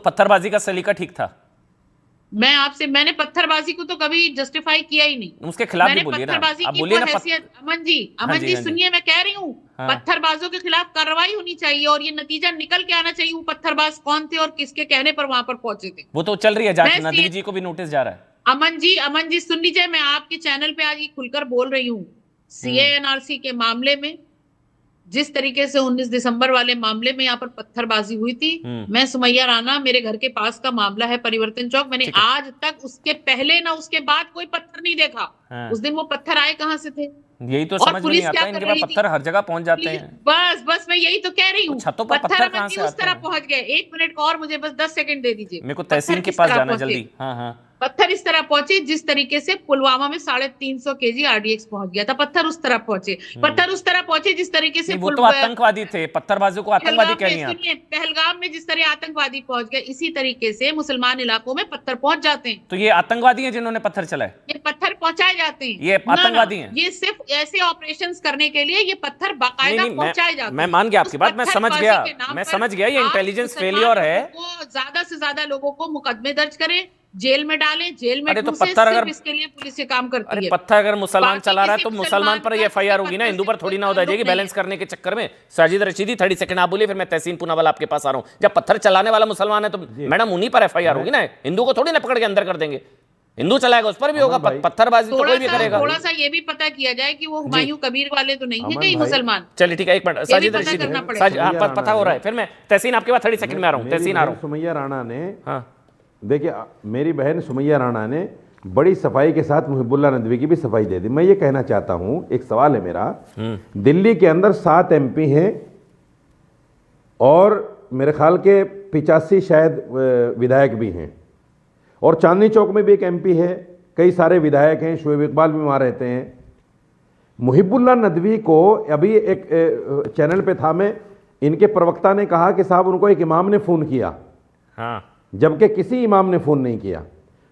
पत्थरबाजी का सलीका ठीक था? मैंने पत्थरबाजी को तो कभी जस्टिफाई किया ही नहीं। उसके खिलाफ भी मैंने बोलिए ना, पत्थरबाजी आप की बोलिए वो ना। हैसियत, अमन जी हाँ जी, हाँ जी। सुनिए, मैं कह रही हूँ हाँ। पत्थरबाजों के खिलाफ कार्रवाई होनी चाहिए और ये नतीजा निकल के आना चाहिए वो पत्थरबाज कौन थे और किसके कहने पर वहां पर पहुंचे थे। वो तो चल रही है जांच, मैं नदवी जी को भी नोटिस जा रहा है। अमन जी सुन लीजिए, मैं आपके चैनल पे आज ये खुलकर बोल रही हूँ। सीएएनआरसी के मामले में जिस तरीके से 19 दिसंबर वाले मामले में यहाँ पर पत्थरबाजी हुई थी, मैं सुमैया राणा, मेरे घर के पास का मामला है परिवर्तन चौक, मैंने आज तक उसके पहले ना उसके बाद कोई पत्थर नहीं देखा। उस दिन वो पत्थर आए कहां से थे? यही तो समझ में नहीं आता, इनके पास पत्थर हर जगह पहुंच जाते हैं। बस मैं यही तो कह रही हूँ, छतों पर पत्थर कहां से उस आते तरह हैं? पहुंच गए। 1 मिनट और मुझे बस 10 सेकंड दे दीजिए। मेरे को तहसीन के पास जाना जल्दी। हाँ हाँ। पत्थर इस तरह पहुंचे जिस तरीके से पुलवामा में 350 केजी आरडीएक्स पहुंच गया था, पत्थर उस तरह पहुंचे। पत्थर उस तरह पहुंचे जिस तरीके से वो तो आतंकवादी थे, पत्थरबाजों को आतंकवादी कह रही हैं आप। सुनिए, पहलगाम में जिस तरह आतंकवादी पहुंच गए, इसी तरीके से मुसलमान इलाकों में पत्थर पहुंच जाते हैं। तो ये आतंकवादी हैं जिन्होंने पत्थर चलाए? ये पत्थर पहुंचाए जाते हैं, ये आतंकवादी हैं? ये सिर्फ ऐसे ऑपरेशंस करने के लिए ये पत्थर बाकायदा पहुंचाए जाते हैं। मैं मान गया आपकी बात, मैं समझ गया ये इंटेलिजेंस फेलियर है। ज्यादा से ज्यादा लोगों को मुकदमे दर्ज करें, जेल में डालें, जेल में तो ठूंसे, पत्थर अगर इसके लिए पुलिस ये काम करती है। पत्थर अगर मुसलमान चला रहा है तो मुसलमान पर ये एफआईआर होगी ना, हिंदू पर थोड़ी ना हो जाएगी। बैलेंस करने के चक्कर में साजिद रशीदी 30 सेकंड आप बोलिए, फिर मैं तहसीन पूनावाला आपके पास आ रहा हूं। जब पत्थर चलाने वाला मुसलमान है तो मैडम उन्हीं पर एफआईआर होगी ना, हिंदू को थोड़ी ना पकड़ के अंदर कर देंगे। हिंदू चलाएगा उस पर भी होगा, पत्थरबाजी तो कोई भी करेगा। थोड़ा सा ये भी पता किया जाए कि वो हुमायूं कबीर वाले तो नहीं है कहीं मुसलमान। चलिए ठीक है, 1 मिनट साजिद रशीदी, पता हो रहा है। फिर मैं तहसीन आपके बाद 30 सेकंड में आ रहा हूं। तहसीन आ रहा हूं। सुमैया राणा ने, देखिए मेरी बहन सुमैया राणा ने बड़ी सफाई के साथ मुहिबुल्लाह नदवी की भी सफाई दे दी। मैं ये कहना चाहता हूं, एक सवाल है मेरा, दिल्ली के अंदर 7 एमपी हैं और मेरे ख्याल के 85 शायद विधायक भी हैं, और चांदनी चौक में भी एक एमपी है, कई सारे विधायक हैं, शोएब इकबाल भी वहाँ रहते हैं। मुहिबुल्लाह नदवी को अभी एक चैनल पे था, मैं इनके प्रवक्ता ने कहा कि साहब उनको एक इमाम ने फ़ोन किया, जबकि किसी इमाम ने फ़ोन नहीं किया।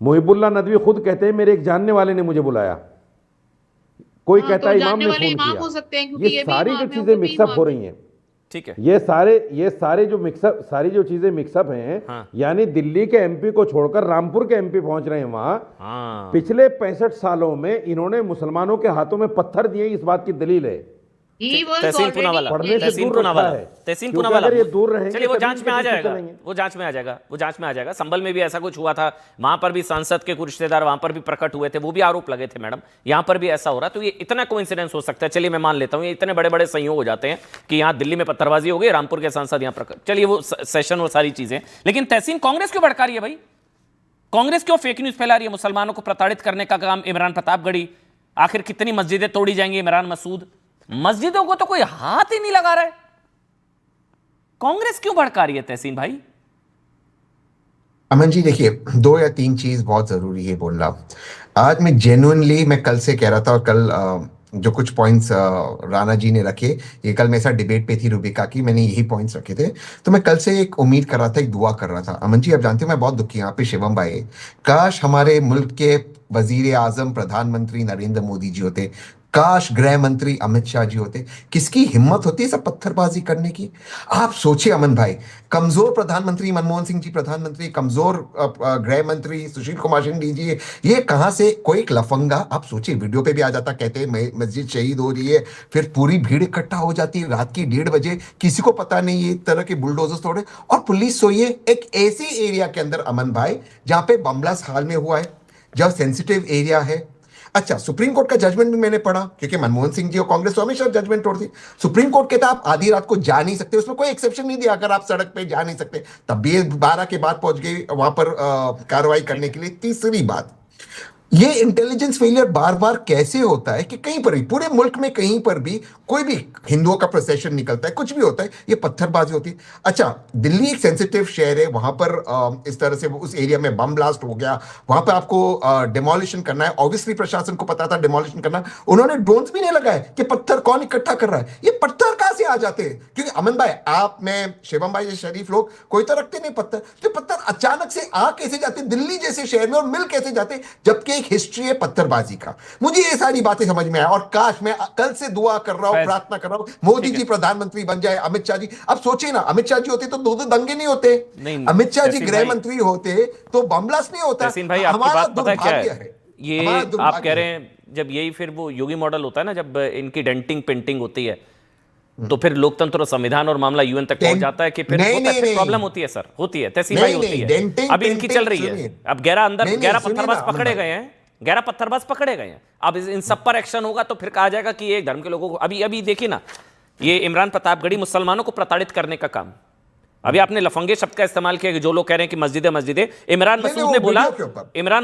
मुहिबुल्लाह नदवी खुद कहते हैं मेरे एक जानने वाले ने मुझे बुलाया, कोई कहता है इमाम ने फ़ोन किया। ये सारी जो चीज़ें मिक्सअप हो रही हैं, ठीक है, ये सारे जो मिक्सअप, सारी जो चीजें मिक्सअप हैं, यानी दिल्ली के एमपी को छोड़कर रामपुर के एमपी पहुंच रहे हैं वहां। पिछले 65 सालों में इन्होंने मुसलमानों के हाथों में पत्थर दिए, इस बात की दलील है। तहसीन पूनावाला, तहसीन पूनावाला, ये दूर रहेंगे, चलिए वो जांच में आ जाएगा, वो जांच में आ जाएगा। संभल में भी ऐसा कुछ हुआ था, वहां पर भी सांसद के कुछ रिश्तेदार वहां पर भी प्रकट हुए थे, वो भी आरोप लगे थे मैडम, यहां पर भी ऐसा हो रहा। तो ये इतना कोइंसिडेंस हो सकता है, चलिए मैं मान लेता हूं, ये इतने बड़े बड़े संयोग हो जाते हैं कि यहाँ दिल्ली में पत्थरबाजी हो गई, रामपुर के सांसद यहाँ प्रकट, चलिए वो सेशन, वो सारी चीजें। लेकिन तहसीन कांग्रेस क्यों भड़का रही है भाई? कांग्रेस क्यों फेक न्यूज फैला रही है? मुसलमानों को प्रताड़ित करने का काम इमरान प्रतापगढ़ी, आखिर कितनी मस्जिदें तोड़ी जाएंगी? इमरान मसूद, मस्जिदों को तो कोई हाथ ही नहीं लगा रहा है, कांग्रेस क्यों भड़का रही है तहसीन भाई? अमन जी देखिए, 2 या 3 चीज बहुत जरूरी है बोलना। आज मैं जेन्युइनली, मैं कल से कह रहा था, और कल जो कुछ पॉइंट्स राणा जी ने रखे, ये कल मेरे साथ डिबेट पे थी रूबिका की, मैंने यही पॉइंट्स रखे थे, तो मैं कल से एक उम्मीद कर रहा था, एक दुआ कर रहा था। अमन जी आप जानते हो मैं बहुत दुखी हूं, यहाँ पे शिवम भाई, काश हमारे मुल्क के वजीर आजम प्रधानमंत्री नरेंद्र मोदी जी होते, काश गृह मंत्री अमित शाह जी होते। किसकी हिम्मत होती है सब पत्थरबाजी करने की? आप सोचिए अमन भाई, कमजोर प्रधानमंत्री मनमोहन सिंह जी प्रधानमंत्री, कमजोर गृह मंत्री सुशील कुमार शिंदे जी, ये कहां से कोई एक लफंगा, आप सोचिए वीडियो पे भी आ जाता, कहते हैं मस्जिद शहीद हो रही है, फिर पूरी भीड़ इकट्ठा हो जाती है रात की 1:30 बजे, किसी को पता नहीं ये तरह के बुलडोजर तोड़े, और पुलिस सोइए एक ऐसे एरिया के अंदर अमन भाई जहां पे बम ब्लास्ट हाल में हुआ है, जहां सेंसिटिव एरिया है। अच्छा, सुप्रीम कोर्ट का जजमेंट भी मैंने पढ़ा, क्योंकि मनमोहन सिंह जी और कांग्रेस तो हमेशा जजमेंट तोड़ती। सुप्रीम कोर्ट कहता आप आधी रात को जा नहीं सकते, उसमें कोई एक्सेप्शन नहीं दिया, अगर आप सड़क पे जा नहीं सकते, तब भी 12 के बाद पहुंच गई वहां पर कार्रवाई करने के लिए। तीसरी बात, ये इंटेलिजेंस फेलियर बार बार कैसे होता है कि कहीं पर भी पूरे मुल्क में कहीं पर भी कोई भी हिंदुओं का प्रोसेशन निकलता है, कुछ भी होता है, ये पत्थरबाजी होती है। अच्छा, दिल्ली एक सेंसिटिव शहर है, वहां पर इस तरह से उस एरिया में बम ब्लास्ट हो गया, वहां पर आपको डिमोलिशन करना है, ऑब्वियसली प्रशासन को पता था डिमोलिशन करना, उन्होंने ड्रोन्स भी नहीं लगाए कि पत्थर कौन इकट्ठा कर रहा है। ये पत्थर कहां से आ जाते हैं? क्योंकि अमन भाई, आप, मैं, शिवम भाई, शरीफ लोग कोई तो रखते नहीं पत्थर, तो पत्थर अचानक से आ कैसे जाते दिल्ली जैसे शहर में और मिल कैसे जाते, जबकि एक हिस्ट्री है पत्थरबाजी का। मुझे ये सारी बातें समझ में आया और काश मैं कल से दुआ कर रहा हूं, प्रार्थना कर रहा हूं मोदी जी प्रधानमंत्री बन जाए, अमित शाह जी। अब सोचिए ना, अमित शाह जी होते तो दो दंगे नहीं होते, अमित शाह जी गृह मंत्री होते तो बम ब्लास्ट नहीं होता। भाई आपकी बात पता है क्या है, ये आप कह रहे हैं जब यही फिर वो योगी मॉडल होता है ना, जब इनकी डेंटिंग पेंटिंग होती है तो फिर लोकतंत्र और संविधान और मामला यूएन तक पहुंच जाता है कि फिर प्रॉब्लम होती है सर, होती है तहसील भाई, होती है। अभी इनकी चल रही है, अब 11 पत्थरबाज पकड़े गए हैं, 11 पत्थरबाज पकड़े गए हैं। अब इन सब पर एक्शन होगा तो फिर कहा जाएगा कि एक धर्म के लोगों को, अभी देखिए ना, ये इमरान प्रतापगढ़ी मुसलमानों को प्रताड़ित करने का काम। अभी आपने लफंगे शब्द का इस्तेमाल किया कि जो लोग कह रहे हैं कि मस्जिदें मस्जिदें, इमरान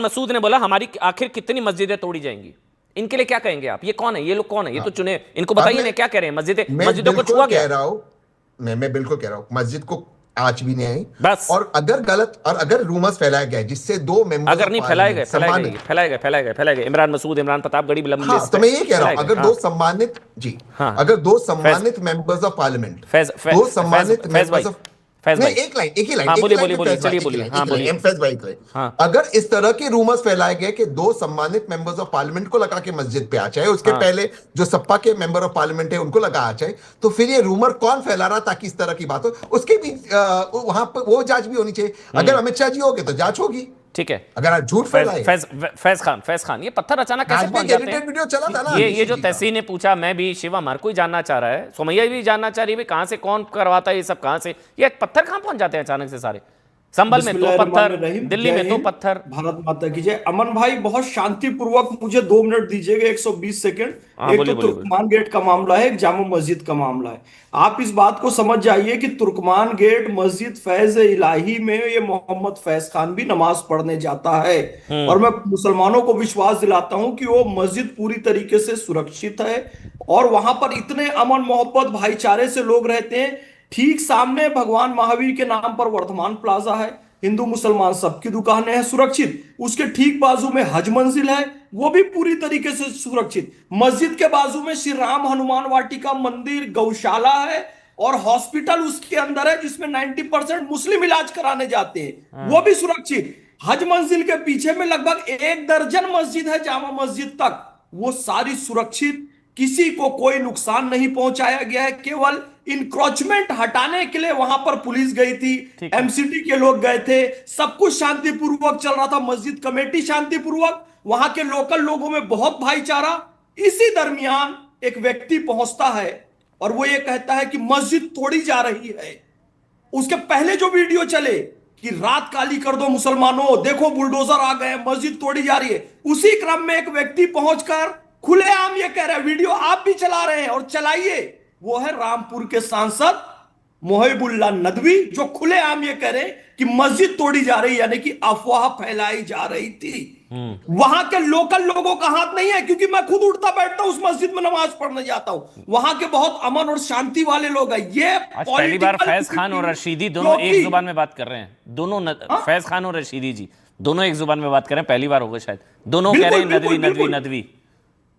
मसूद ने बोला हमारी आखिर कितनी मस्जिदें तोड़ी जाएंगी। इनके लिए क्या कहेंगे आप? ये कौन है, ये लोग कौन है, ये तो चुने, इनको बताइए ना क्या कह रहे हैं। मस्जिदों को छुआ गया, मैं बिल्कुल कह रहा हूं मस्जिद को आज भी नहीं आई बस। और अगर गलत और अगर रूमर्स फैलाया गया जिससे 2 मेंबर अगर नहीं फैलाए गए इमरान मसूद, इमरान प्रतापगढ़ी, तो मैं ये कह रहा हूं अगर 2 सम्मानित जी, अगर 2 सम्मानित मेंबर्स ऑफ पार्लियामेंट, 2 सम्मानित मेंबर्स ऑफ, एक ही लाइन चलिए बोलिए। अगर इस तरह के रूमर्स फैलाए गए कि 2 सम्मानित मेंबर्स ऑफ पार्लियामेंट को लगा के मस्जिद पे आ जाए, उसके पहले जो सपा के मेंबर ऑफ पार्लियामेंट है उनको लगा आ जाए, तो फिर ये रूमर कौन फैला रहा ताकि इस तरह की बात हो, उसके भी वहां पर वो जांच भी होनी चाहिए। अगर अमित शाह जी हो गए तो जांच होगी, ठीक है। अगर आप झूठ फैलाए। फैज खान ये पत्थर अचानक कैसे पहुंच जाते हैं? वीडियो चला था ना, ये जो तहसीन ने पूछा, मैं भी, शिवा हमारे को ही जानना चाह रहा है, सुमैया भी जानना चाह रही है कहां से कौन करवाता है ये सब, कहां से ये पत्थर कहां पहुंच जाते हैं अचानक से सारे? संभल में तो पत्थर, दिल्ली में तो पत्थर। भारत माता की जय। अमन भाई बहुत शांतिपूर्वक मुझे 2 मिनट दीजिएगा, 120 सेकंड। एक तो तुर्कमान गेट का मामला है, एक जामा मस्जिद का मामला है। आप इस बात को समझ जाइए कि तुर्कमान गेट मस्जिद फैज इलाही में ये मोहम्मद फैज खान भी नमाज पढ़ने जाता है, और मैं मुसलमानों को विश्वास दिलाता हूं कि वो मस्जिद पूरी तरीके से सुरक्षित है और वहां पर इतने अमन मोहब्बत भाईचारे से लोग रहते हैं। ठीक सामने भगवान महावीर के नाम पर वर्धमान प्लाजा है, हिंदू मुसलमान सबकी दुकानें हैं सुरक्षित। उसके ठीक बाजू में हज मंजिल है, वो भी पूरी तरीके से सुरक्षित। मस्जिद के बाजू में श्री राम हनुमान वाटिका मंदिर, गौशाला है और हॉस्पिटल उसके अंदर है जिसमें 90% मुस्लिम इलाज कराने जाते हैं, वो भी सुरक्षित। हज मंजिल के पीछे में लगभग 1 दर्जन मस्जिद है, जामा मस्जिद तक, वो सारी सुरक्षित। किसी को कोई नुकसान नहीं पहुंचाया गया है। केवल इंक्रोचमेंट हटाने के लिए वहां पर पुलिस गई थी, एमसीटी के लोग गए थे, सब कुछ शांतिपूर्वक चल रहा था, मस्जिद कमेटी शांतिपूर्वक, वहां के लोकल लोगों में बहुत भाईचारा। इसी दरमियान एक व्यक्ति पहुंचता है और वो ये कहता है कि मस्जिद तोड़ी जा रही है। उसके पहले जो वीडियो चले कि रात काली कर दो मुसलमानों, देखो बुलडोजर आ गए, मस्जिद तोड़ी जा रही है, उसी क्रम में एक व्यक्ति पहुंचकर खुलेआम ये कह रहा है, वीडियो आप भी चला रहे हैं और चलाइए, वो है रामपुर के सांसद मोहिबुल्लाह नदवी, जो खुलेआम ये कह रहे हैं कि मस्जिद तोड़ी जा रही, यानी कि अफवाह फैलाई जा रही थी। वहां के लोकल लोगों का हाथ नहीं है, क्योंकि मैं खुद उठता बैठता हूं उस मस्जिद में नमाज पढ़ने जाता हूं, वहां के बहुत अमन और शांति वाले लोग हैं। ये पहली बार फैज खान और रशीदी दोनों एक जुबान में बात कर रहे हैं, दोनों फैज खान और रशीदी जी दोनों एक जुबान में बात कर रहे हैं, पहली बार होगा शायद, दोनों कह रहे हैं नदवी नदवी नदवी।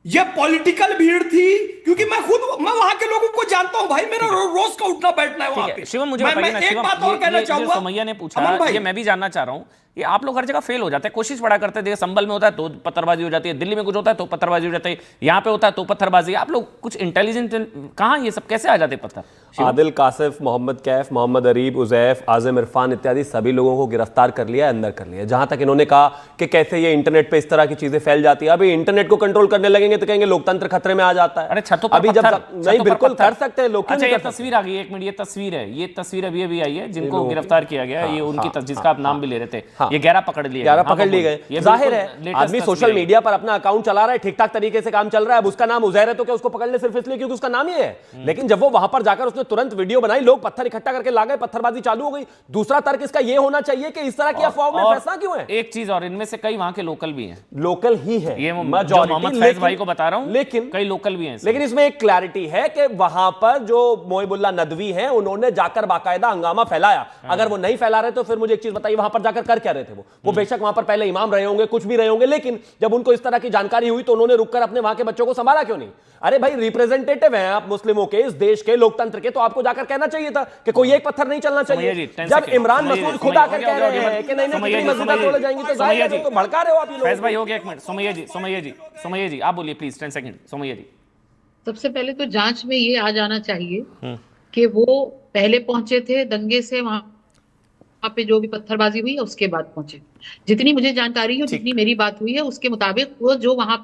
ये पॉलिटिकल भीड़ थी, क्योंकि मैं वहां के लोगों को जानता हूं भाई, मेरा रोज का उठना बैठना है वहां पे। शिवम मुझे बताइए ना, एक बात और कहना चाहूंगा, सुमैया ने पूछा, ये मैं भी जानना चाह रहा हूं, ये आप लोग हर जगह फेल हो जाते हैं, कोशिश बड़ा करते हैं, संभल में होता है तो पत्थरबाजी हो जाती है, दिल्ली में कुछ होता है तो पत्थरबाजी हो जाती है, यहाँ पे होता है तो पत्थरबाजी। आप लोग कुछ इंटेलिजेंट, कहाँ ये सब कैसे आ जाते पत्थर? आदिल, कासिफ, मोहम्मद कैफ, मोहम्मद अरीब, उजैफ, आज़म इरफान इत्यादि सभी लोगों को गिरफ्तार कर लिया, अंदर कर लिया। जहां तक इन्होंने कहा कि कैसे ये इंटरनेट पे इस तरह की चीजें फैल जाती है, अभी इंटरनेट को कंट्रोल करने लगेंगे तो कहेंगे लोकतंत्र खतरे में आ जाता है। अरे छतों पर अभी जब नहीं, बिल्कुल कर सकते हैं लोग। अच्छा, ये तस्वीर आ गई, 1 मिनट, ये तस्वीर है, ये तस्वीर अभी आई है, जिनको गिरफ्तार किया गया, ये उनकी जिसका आप नाम भी ले रहे थे, ये 11 पकड़ लिए, 11 पकड़ लिए गए। जाहिर है आदमी सोशल मीडिया पर अपना अकाउंट चला रहा है, ठीक ठाक तरीके से काम चल रहा है, अब उसका नाम उजैर है तो क्या उसको पकड़ ले सिर्फ इसलिए क्योंकि उसका नाम ही है? लेकिन जब वो वहां पर जाकर उसने तुरंत वीडियो बनाई, लोग पत्थर इकट्ठा करके ला गए, पत्थरबाजी चालू हो गई। दूसरा तर्क इसका यह होना चाहिए कि इस तरह की अफवाहों में फंसना क्यों है? एक चीज और, इनमें से कई वहां के लोकल भी हैं, लोकल ही है, ये मोहम्मद फैज भाई को बता रहा हूं, लेकिन कई लोकल भी हैं। लेकिन इसमें एक क्लैरिटी है कि वहां पर जो मोहिबुल्लाह नदवी हैं उन्होंने जाकर बाकायदा हंगामा फैलाया। अगर वो नहीं फैला रहे तो फिर मुझे एक चीज बताइए, वहां पर जाकर कर क्या रहे थे वो बेशक वहां पर पहले इमाम रहे होंगे, कुछ भी रहे होंगे, लेकिन जब उनको इस तरह की जानकारी हुई तो उन्होंने रुककर अपने वहां के बच्चों को संभाला क्यों नहीं? अरे भाई रिप्रेजेंटेटिव हैं आप मुस्लिमों के, इस देश के लोकतंत्र के, तो आपको जाकर कहना चाहिए था कि कोई एक पत्थर नहीं चलना चाहिए। जब इमरान मसूद खुद आकर कह रहे हैं कि नहीं मस्जिद तोड़े जाएंगी तो जाहिर है तो भड़का रहे हो आप। फैज भाई हो गया, एक मिनट। सोमैया जी आप बोलिए प्लीज, 10 सेकंड। सोमैया जी, सबसे पहले तो जांच में ये आ जाना चाहिए कि वो पहले पहुंचे थे दंगे से, वहां पे जो भी पत्थरबाजी हुई है उसके बाद पहुंचे। जितनी मुझे जानकारी है, जितनी मेरी बात हुई है उसके मुताबिक वो जो वहां पर